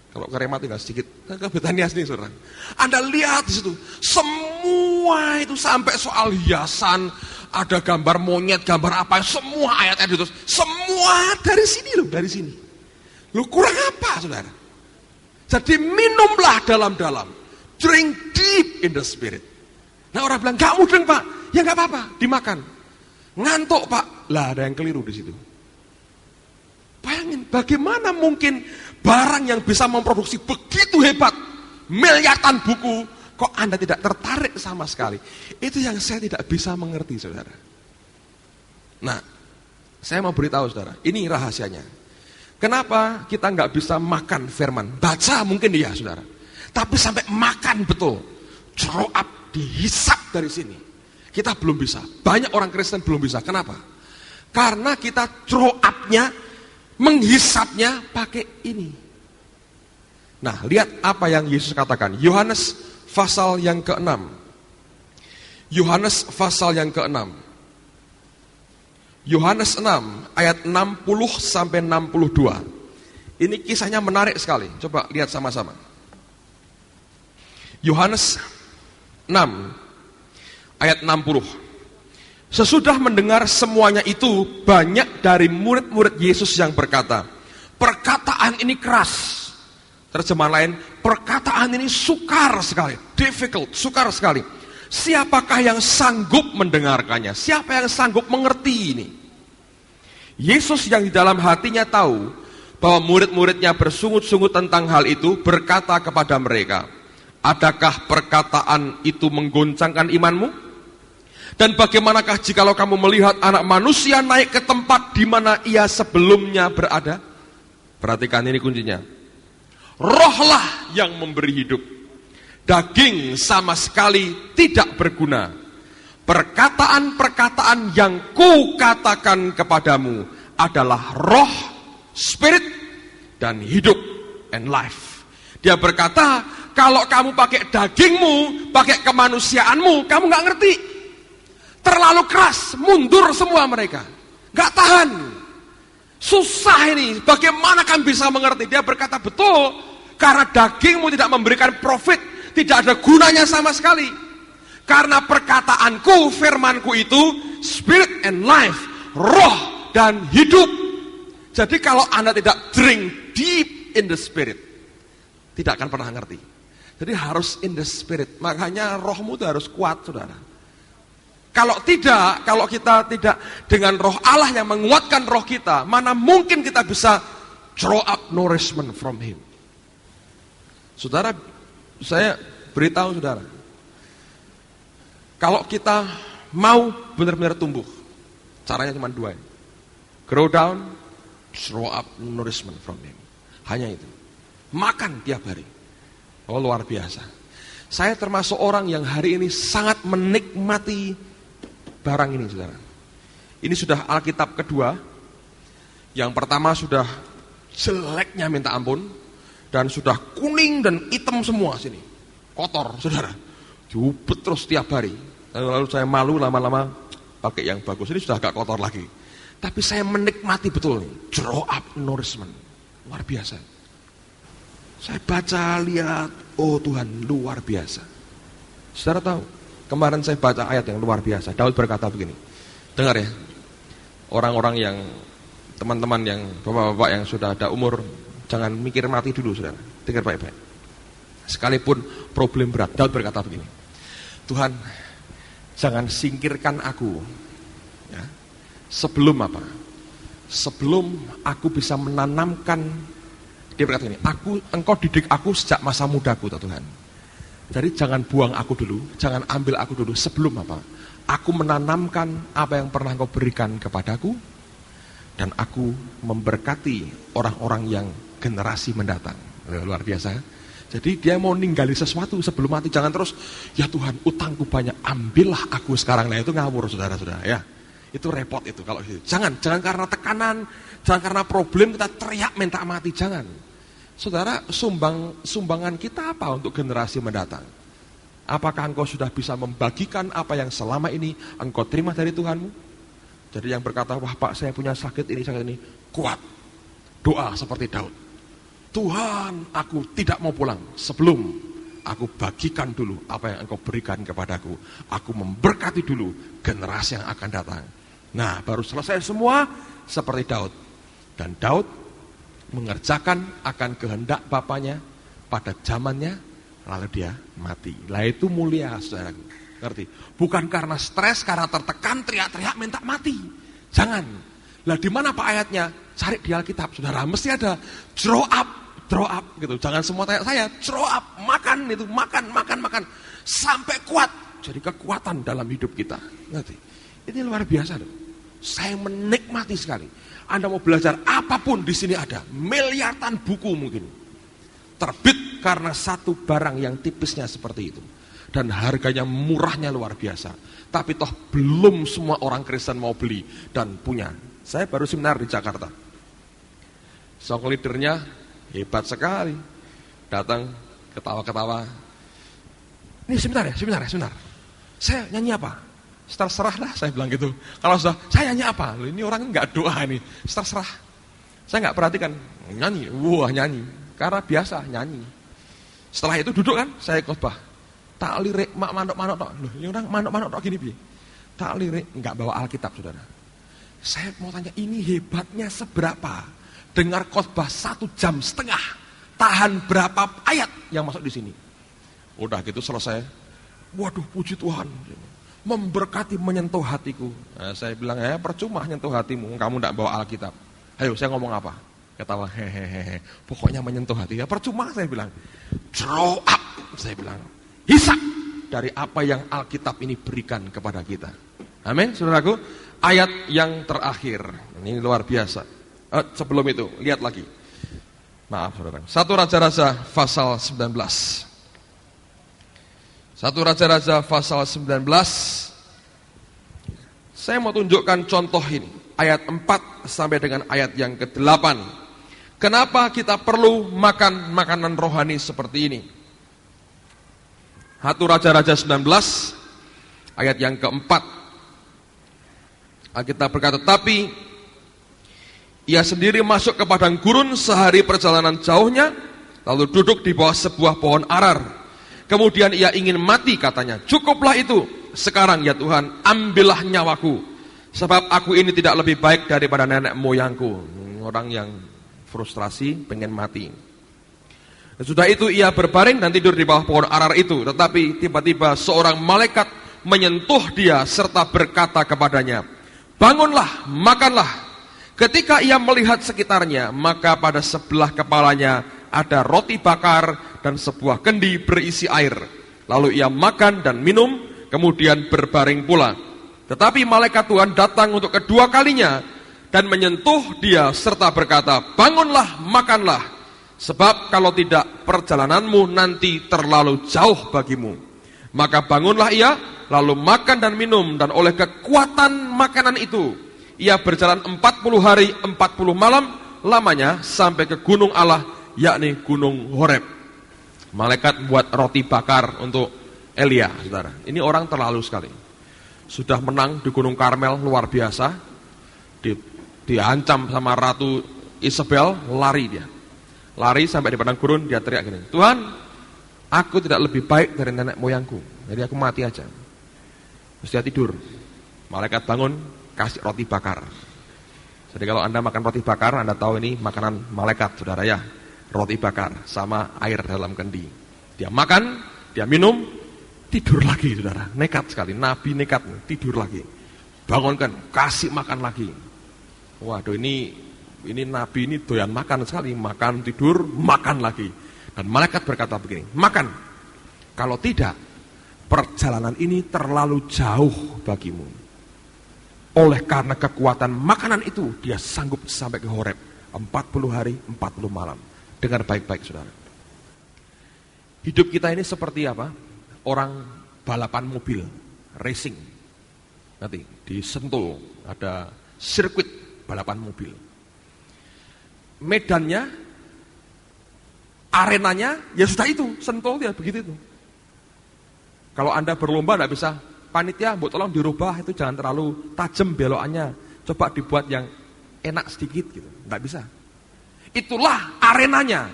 Kalau ke Rema tinggal sedikit, ke Betania sini saudara. Anda lihat di situ, semua itu sampai soal hiasan, ada gambar monyet, gambar apa, semua ayat-ayat itu, semua dari sini loh, dari sini. Lu kurang apa saudara? Jadi minumlah dalam-dalam, drink deep in the spirit. Nah orang bilang, gak mudeng pak, ya gak apa-apa, dimakan. Ngantuk pak, lah ada yang keliru di situ. Bayangin, bagaimana mungkin barang yang bisa memproduksi begitu hebat, miliaran buku, kok Anda tidak tertarik sama sekali? Itu yang saya tidak bisa mengerti, saudara. Nah, saya mau beritahu saudara, ini rahasianya. Kenapa kita nggak bisa makan firman? Baca mungkin iya, saudara. Tapi sampai makan betul, throw up, dihisap dari sini. Kita belum bisa. Banyak orang Kristen belum bisa. Kenapa? Karena kita throw up-nya, menghisapnya pakai ini. Nah, lihat apa yang Yesus katakan. Yohanes pasal yang ke-6. Yohanes pasal yang ke-6. Yohanes 6 ayat 60 sampai 62. Ini kisahnya menarik sekali. Coba lihat sama-sama. Yohanes 6 ayat 60. Sesudah mendengar semuanya itu, banyak dari murid-murid Yesus yang berkata, perkataan ini keras. Terjemahan lain, perkataan ini sukar sekali, difficult, sukar sekali. Siapakah yang sanggup mendengarkannya? Siapa yang sanggup mengerti ini? Yesus yang di dalam hatinya tahu bahwa murid-muridnya bersungut-sungut tentang hal itu, berkata kepada mereka, adakah perkataan itu menggoncangkan imanmu? Dan bagaimanakah jikalau kamu melihat anak manusia naik ke tempat di mana ia sebelumnya berada? Perhatikan ini kuncinya. Rohlah yang memberi hidup. Daging sama sekali tidak berguna. Perkataan-perkataan yang kukatakan kepadamu adalah roh, spirit, dan hidup, and life. Dia berkata, kalau kamu pakai dagingmu, pakai kemanusiaanmu, kamu gak ngerti. Terlalu keras, mundur semua mereka. Gak tahan. Susah ini, bagaimana kamu bisa mengerti? Dia berkata betul, karena dagingmu tidak memberikan profit, tidak ada gunanya sama sekali. Karena perkataanku, firmanku itu, spirit and life, roh dan hidup. Jadi kalau Anda tidak drink deep in the spirit, tidak akan pernah ngerti. Jadi harus in the spirit, makanya rohmu itu harus kuat, saudara. Kalau tidak, kalau kita tidak dengan roh Allah yang menguatkan roh kita, mana mungkin kita bisa draw up nourishment from Him. Saudara, saya beritahu saudara, kalau kita mau benar-benar tumbuh, caranya cuma dua. Grow down, draw up nourishment from Him. Hanya itu. Makan tiap hari. Oh luar biasa. Saya termasuk orang yang hari ini sangat menikmati barang ini, saudara. Ini sudah Alkitab kedua. Yang pertama sudah jeleknya minta ampun, dan sudah kuning dan hitam semua sini, kotor, saudara. Diubet terus tiap hari. Lalu saya malu lama-lama pakai yang bagus. Ini sudah agak kotor lagi. Tapi saya menikmati betul nih, draw up nourishment, luar biasa. Saya baca, lihat, oh Tuhan luar biasa. Saudara tahu? Kemarin saya baca ayat yang luar biasa. Daud berkata begini. Dengar ya. Orang-orang yang, teman-teman yang, bapak-bapak yang sudah ada umur, jangan mikir mati dulu, saudara. Dengar baik-baik. Sekalipun problem berat, Daud berkata begini. Tuhan, jangan singkirkan aku. Ya. Sebelum apa? Sebelum aku bisa menanamkan, dia berkata ini, engkau didik aku sejak masa mudaku, Tuhan. Jadi jangan buang aku dulu, jangan ambil aku dulu. Sebelum apa? Aku menanamkan apa yang pernah Engkau berikan kepadaku, dan aku memberkati orang-orang yang generasi mendatang. Luar biasa. Jadi dia mau ninggali sesuatu sebelum mati. Jangan terus, ya Tuhan utangku banyak, ambillah aku sekarang. Nah itu ngawur saudara-saudara ya. Itu repot itu kalau gitu. Jangan karena tekanan, jangan karena problem kita teriak minta mati, jangan. Saudara, sumbangan kita apa untuk generasi mendatang? Apakah engkau sudah bisa membagikan apa yang selama ini engkau terima dari Tuhanmu? Jadi yang berkata, wah Pak saya punya sakit ini, kuat. Doa seperti Daud. Tuhan, aku tidak mau pulang sebelum aku bagikan dulu apa yang Engkau berikan kepadaku. Aku memberkati dulu generasi yang akan datang. Nah, baru selesai semua seperti Daud. Dan Daud mengerjakan akan kehendak bapaknya pada zamannya, lalu dia mati. Lah itu mulia, saudara. Ngerti? Bukan karena stres, karena tertekan, teriak-teriak minta mati. Jangan. Lah di mana Pak ayatnya? Cari di Alkitab, saudara. Mesti ada draw up gitu. Jangan semua tanya saya, draw up, makan itu, makan sampai kuat. Jadi kekuatan dalam hidup kita. Ngerti? Ini luar biasa loh. Saya menikmati sekali. Anda mau belajar apapun di sini ada, miliaran buku mungkin. Terbit karena satu barang yang tipisnya seperti itu. Dan harganya murahnya luar biasa. Tapi toh belum semua orang Kristen mau beli dan punya. Saya baru seminar di Jakarta. Song leadernya hebat sekali. Datang ketawa-ketawa. Ini seminar ya. Saya nyanyi apa? Terserah lah, saya bilang gitu. Kalau sudah, saya nyanyi apa? Loh, ini orang enggak doa nih. Terserah. Saya enggak perhatikan. Nyanyi. Wah, nyanyi. Karena biasa nyanyi. Setelah itu duduk kan, saya khotbah. Tak lirik mak manuk-manuk tok. Loh, ini orang manuk-manuk tok gini piye? Tak lirik, enggak bawa Alkitab, Saudara. Saya mau tanya, ini hebatnya seberapa? Dengar khotbah 1,5 jam, tahan berapa ayat yang masuk di sini? Udah gitu selesai. Waduh, puji Tuhan. Memberkati, menyentuh hatiku. Nah, saya bilang, percuma nyentuh hatimu, kamu enggak bawa Alkitab. Ayo, saya ngomong apa? Ketawa, hehehe. Pokoknya menyentuh hati. Ya percuma, saya bilang. Draw up, saya bilang. Hisap dari apa yang Alkitab ini berikan kepada kita. Amin, saudaraku. Ayat yang terakhir. Ini luar biasa. Sebelum itu, lihat lagi. Maaf, saudara. 1 Raja-Raja pasal 19. 1 Raja-Raja pasal 19. Saya mau tunjukkan contoh ini. Ayat 4 sampai dengan ayat yang ke-8. Kenapa kita perlu makan makanan rohani seperti ini? 1 Raja-Raja 19 ayat yang keempat. Alkitab berkata, tapi ia sendiri masuk ke padang gurun sehari perjalanan jauhnya, lalu duduk di bawah sebuah pohon arar. Kemudian ia ingin mati, katanya, cukuplah itu, sekarang ya Tuhan, ambillah nyawaku, sebab aku ini tidak lebih baik daripada nenek moyangku. Orang yang frustrasi, pengen mati. Sudah itu ia berbaring dan tidur di bawah pohon arar itu. Tetapi tiba-tiba seorang malaikat menyentuh dia serta berkata kepadanya, bangunlah, makanlah. Ketika ia melihat sekitarnya, maka pada sebelah kepalanya ada roti bakar dan sebuah kendi berisi air. Lalu ia makan dan minum, kemudian berbaring pula. Tetapi malaikat Tuhan datang untuk kedua kalinya dan menyentuh dia serta berkata, bangunlah, makanlah, sebab kalau tidak perjalananmu nanti terlalu jauh bagimu. Maka bangunlah ia, lalu makan dan minum, dan oleh kekuatan makanan itu ia berjalan 40 hari 40 malam lamanya sampai ke gunung Allah, yakni gunung Horeb. Malaikat buat roti bakar untuk Elia, saudara. Ini orang terlalu sekali. Sudah menang di gunung Karmel luar biasa, diancam sama Ratu Isabel, lari dia. Lari sampai di padang gurun, dia teriak gini, Tuhan, aku tidak lebih baik dari nenek moyangku, jadi aku mati aja. Terus dia tidur. Malaikat bangun, kasih roti bakar. Jadi kalau Anda makan roti bakar, Anda tahu ini makanan malaikat, saudara ya. Roti bakar sama air dalam kendi. Dia makan, dia minum, tidur lagi, saudara. Nekat sekali, Nabi nekat, tidur lagi. Bangunkan, kasih makan lagi. Waduh, ini Nabi ini doyan makan sekali. Makan, tidur, makan lagi. Dan malaikat berkata begini, makan. Kalau tidak, perjalanan ini terlalu jauh bagimu. Oleh karena kekuatan makanan itu, dia sanggup sampai ke Horeb. 40 hari, 40 malam. Dengar baik-baik, saudara. Hidup kita ini seperti apa? Orang balapan mobil, racing. Nanti di Sentul ada sirkuit balapan mobil. Medannya, arenanya, ya sudah itu, Sentul ya begitu itu. Kalau Anda berlomba tidak bisa panitia, mbok tolong dirubah itu jangan terlalu tajam belokannya. Coba dibuat yang enak sedikit gitu. Enggak bisa. Itulah arenanya.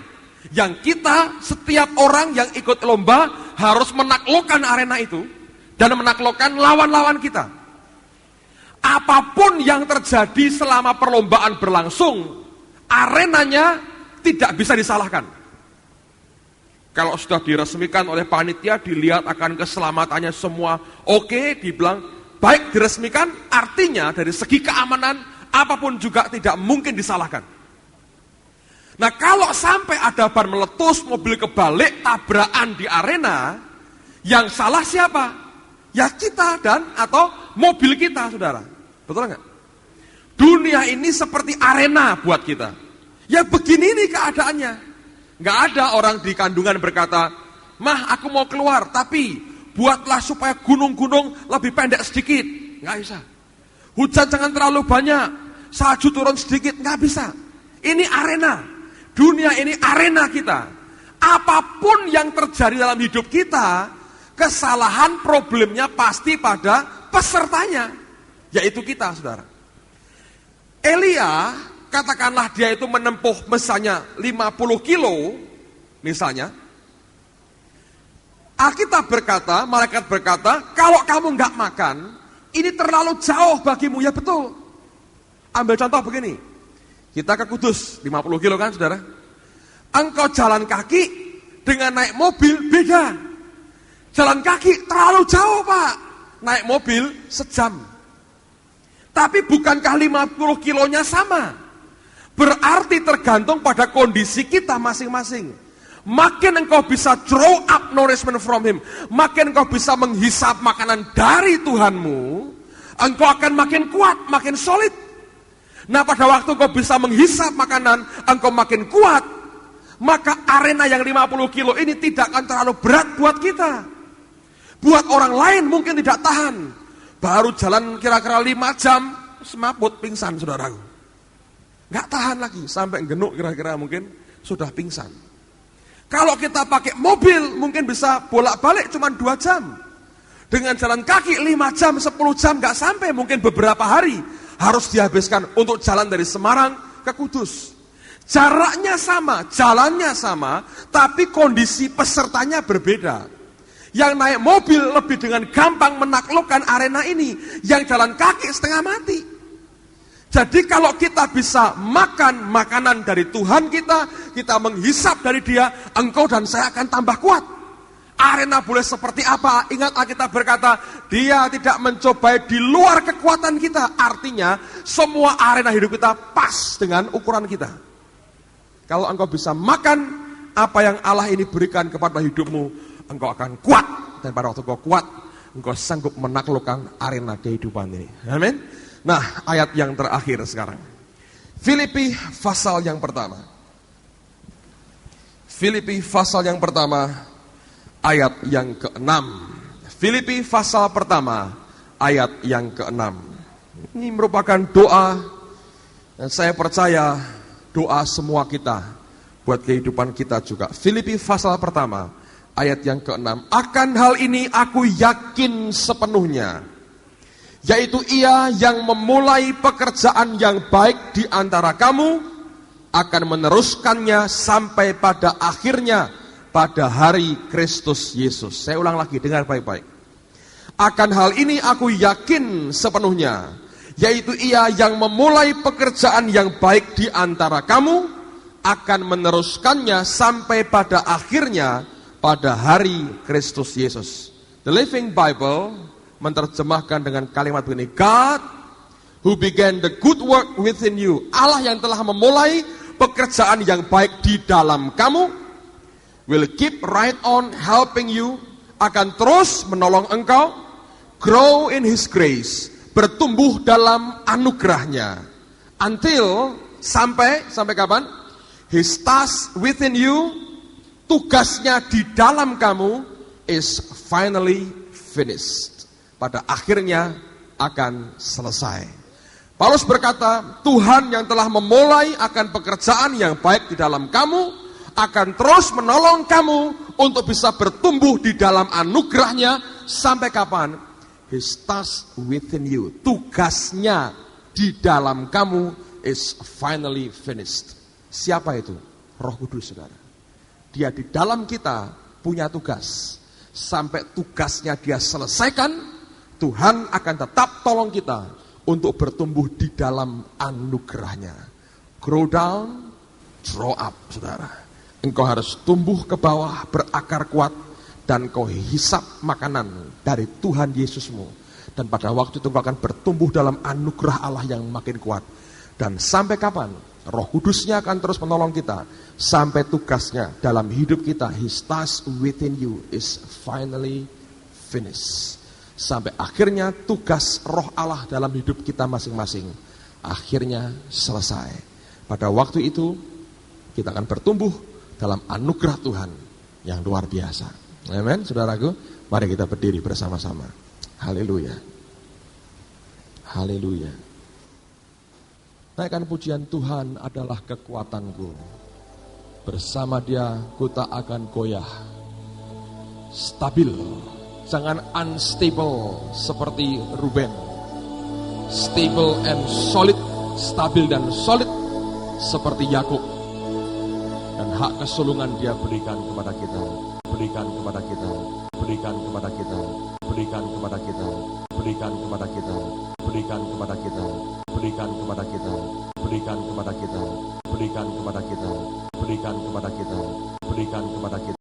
Yang kita, setiap orang yang ikut lomba harus menaklukkan arena itu dan menaklukkan lawan-lawan kita. Apapun yang terjadi selama perlombaan berlangsung, arenanya tidak bisa disalahkan. Kalau sudah diresmikan oleh panitia, dilihat akan keselamatannya semua oke, dibilang baik diresmikan, artinya dari segi keamanan, apapun juga tidak mungkin disalahkan. Nah kalau sampai ada ban meletus, mobil kebalik, tabrakan di arena, yang salah siapa? Ya kita dan atau mobil kita, saudara. Betul nggak? Dunia ini seperti arena buat kita. Ya begini nih keadaannya. Nggak ada orang di kandungan berkata, "Mah, aku mau keluar, tapi buatlah supaya gunung-gunung lebih pendek sedikit." Nggak bisa. Hujan jangan terlalu banyak, salju turun sedikit, nggak bisa. Ini arena. Dunia ini arena kita. Apapun yang terjadi dalam hidup kita, kesalahan problemnya pasti pada pesertanya, yaitu kita, saudara. Elia, katakanlah dia itu menempuh misalnya 50 kilo, misalnya. Alkitab berkata, malaikat berkata, kalau kamu nggak makan, ini terlalu jauh bagimu. Ya betul. Ambil contoh begini. Kita ke Kudus, 50 kilo kan saudara. Engkau jalan kaki dengan naik mobil beda. Jalan kaki terlalu jauh Pak. Naik mobil sejam. Tapi bukankah 50 kilonya sama? Berarti tergantung pada kondisi kita masing-masing. Makin engkau bisa draw up nourishment from him, makin engkau bisa menghisap makanan dari Tuhanmu, engkau akan makin kuat, makin solid. Nah pada waktu engkau bisa menghisap makanan, engkau makin kuat, maka arena yang 50 kilo ini tidak akan terlalu berat buat kita. Buat orang lain mungkin tidak tahan. Baru jalan kira-kira 5 jam, semaput pingsan saudaraku. Nggak tahan lagi, sampai genuk kira-kira mungkin sudah pingsan. Kalau kita pakai mobil mungkin bisa bolak-balik cuma 2 jam. Dengan jalan kaki 5 jam, 10 jam nggak sampai, mungkin beberapa hari harus dihabiskan untuk jalan dari Semarang ke Kudus. Jaraknya sama, jalannya sama, tapi kondisi pesertanya berbeda. Yang naik mobil lebih dengan gampang menaklukkan arena ini, yang jalan kaki setengah mati. Jadi kalau kita bisa makan makanan dari Tuhan kita menghisap dari dia, engkau dan saya akan tambah kuat. Arena boleh seperti apa? Ingat Alkitab berkata, dia tidak mencobai di luar kekuatan kita. Artinya, semua arena hidup kita pas dengan ukuran kita. Kalau engkau bisa makan apa yang Allah ini berikan kepada hidupmu, engkau akan kuat. Dan pada waktu engkau kuat, engkau sanggup menaklukkan arena kehidupan ini. Amin. Nah, ayat yang terakhir sekarang. Filipi pasal yang pertama. Filipi pasal yang pertama, ayat yang ke-6. Filipi pasal pertama, ayat yang ke-6. Ini merupakan doa, dan saya percaya doa semua kita, buat kehidupan kita juga. Filipi pasal pertama, ayat yang ke-6. Akan hal ini aku yakin sepenuhnya, yaitu ia yang memulai pekerjaan yang baik di antara kamu, akan meneruskannya sampai pada akhirnya, pada hari Kristus Yesus. Saya ulang lagi, dengar baik-baik. Akan hal ini aku yakin sepenuhnya, yaitu ia yang memulai pekerjaan yang baik di antara kamu, akan meneruskannya sampai pada akhirnya, pada hari Kristus Yesus. The Living Bible menerjemahkan dengan kalimat begini, God who began the good work within you, Allah yang telah memulai pekerjaan yang baik di dalam kamu, will keep right on helping you, akan terus menolong engkau, grow in his grace, bertumbuh dalam anugerahnya, until, sampai kapan? His task within you, tugasnya di dalam kamu, is finally finished. Pada akhirnya akan selesai. Paulus berkata, Tuhan yang telah memulai akan pekerjaan yang baik di dalam kamu, akan terus menolong kamu untuk bisa bertumbuh di dalam anugerahnya sampai kapan? His task within you. Tugasnya di dalam kamu is finally finished. Siapa itu? Roh Kudus, saudara. Dia di dalam kita punya tugas. Sampai tugasnya dia selesaikan, Tuhan akan tetap tolong kita untuk bertumbuh di dalam anugerahnya. Grow down, draw up, saudara. Engkau harus tumbuh ke bawah, berakar kuat, dan kau hisap makanan dari Tuhan Yesusmu. Dan pada waktu itu kau akan bertumbuh dalam anugerah Allah yang makin kuat. Dan sampai kapan? Roh Kudusnya akan terus menolong kita. Sampai tugasnya dalam hidup kita, His task within you is finally finished. Sampai akhirnya tugas roh Allah dalam hidup kita masing-masing akhirnya selesai. Pada waktu itu kita akan bertumbuh dalam anugerah Tuhan yang luar biasa. Amin, saudaraku. Mari kita berdiri bersama-sama. Haleluya. Haleluya. Naikkan pujian, Tuhan adalah kekuatanku. Bersama Dia ku tak akan goyah. Stabil, jangan unstable seperti Ruben. Stable and solid, stabil dan solid seperti Yakub. Dan hak kesulungan Dia berikan kepada kita. Berikan kepada kita, berikan kepada kita, berikan kepada kita, berikan kepada kita, berikan kepada kita, berikan kepada kita, berikan kepada kita, berikan kepada kita, berikan kepada kita, berikan kepada kita.